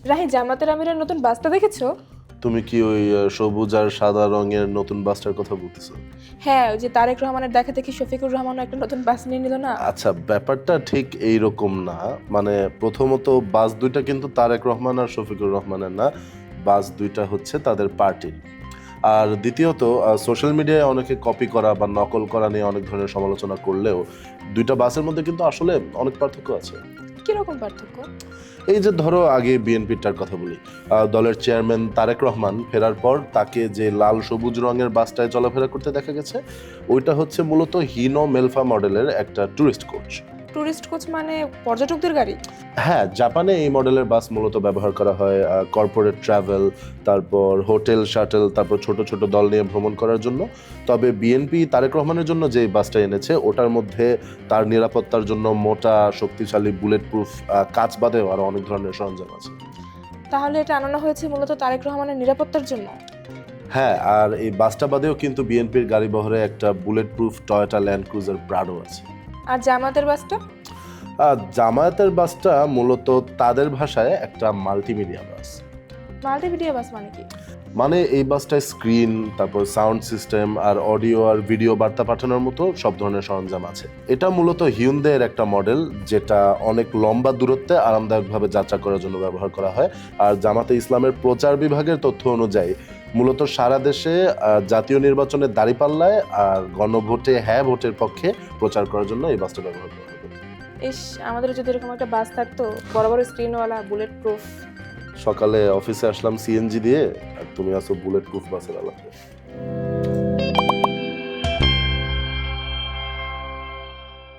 রাহি, জামাতের আমিরের নতুন বাসটা দেখেছো? তুমি কি ওই সবুজ আর সাদা রঙের নতুন বাসটার কথা বলতেছো? হ্যাঁ, ওই যে তারেক রহমানের দেখা দেখি শফিকুর রহমানও একটা নতুন বাস নিয়ে নিল না। আচ্ছা, ব্যাপারটা ঠিক এইরকম না। মানে প্রথমত বাস দুইটা কিন্তু তারেক রহমান আর শফিকুর রহমানের না, বাস দুইটা হচ্ছে তাদের পার্টির। আর দ্বিতীয়ত সোশ্যাল মিডিয়ায় অনেকে কপি করা বা নকল করা নিয়ে অনেক ধরনের সমালোচনা করলেও দুইটা বাসের মধ্যে কিন্তু আসলে অনেক পার্থক্য আছে। কিরকম পার্থক্য? এই যে ধরো আগে বিএনপিটার কথা বলি, দলের চেয়ারম্যান তারেক রহমান ফেরার পর তাকে যে লাল সবুজ রঙের বাসটায় চলাফেরা করতে দেখা গেছে, ওইটা হচ্ছে মূলত হিনো মেলফা মডেলের একটা ট্যুরিস্ট কোচ। টুরিস্ট কোচ মানে পর্যটকদের গাড়ি? হ্যাঁ, জাপানে এই মডেলের বাস মূলত ব্যবহার করা হয় কর্পোরেট ট্রাভেল, তারপর হোটেল শাটেল, তারপর ছোট ছোট দল নিয়ে ভ্রমণ করার জন্য। তবে বিএনপি তারেক রহমানের জন্য যে বাসটা এনেছে ওটার মধ্যে তার নিরাপত্তার জন্য মোটা শক্তিশালী বুলেট প্রুফ কাচ বাদেও আরো অনেক ধরনের সরঞ্জাম আছে। তাহলে এটা আনানো হয়েছে মূলত তারেক রহমানের নিরাপত্তার জন্য? হ্যাঁ, আর এই বাসটা বাদেও কিন্তু বিএনপির গাড়ি বহরে একটা bullet proof Toyota land cruiser Prado আছে। আর জামাতের বাসটা? জামায়াতের বাসটা মূলত তাদের ভাষায় একটা মাল্টিমিডিয়া বাস। মাল্টিমিডিয়া বাস মানে কি? মানে এই বাসটায় স্ক্রিন, তারপর সাউন্ড সিস্টেম আর অডিও আর ভিডিও বার্তা পাঠানোর মতো সব ধরনের সরঞ্জাম আছে। এটা মূলত হিউন্ডাইয়ের একটা মডেল, যেটা অনেক লম্বা দূরত্বে আরামদায়কভাবে যাত্রা করার জন্য ব্যবহার করা হয়। আর জামাতে ইসলামের প্রচার বিভাগের তথ্য অনুযায়ী মূলত সারা দেশে জাতীয় নির্বাচনের দাঁড়িপাল্লায় আর গণভোটে হ্যাঁ ভোটের পক্ষে প্রচার করার জন্য এই বাসটা ব্যবহার করা হবে। ইস, আমাদের যদি এরকম একটা বাস থাকতো, বড় বড় স্ক্রিনওয়ালা, বুলেট প্রুফ। সকালে অফিসে আসলাম সিএনজি দিয়ে, আর তুমি আসো বুলেট প্রুফ বাসের আলাদা।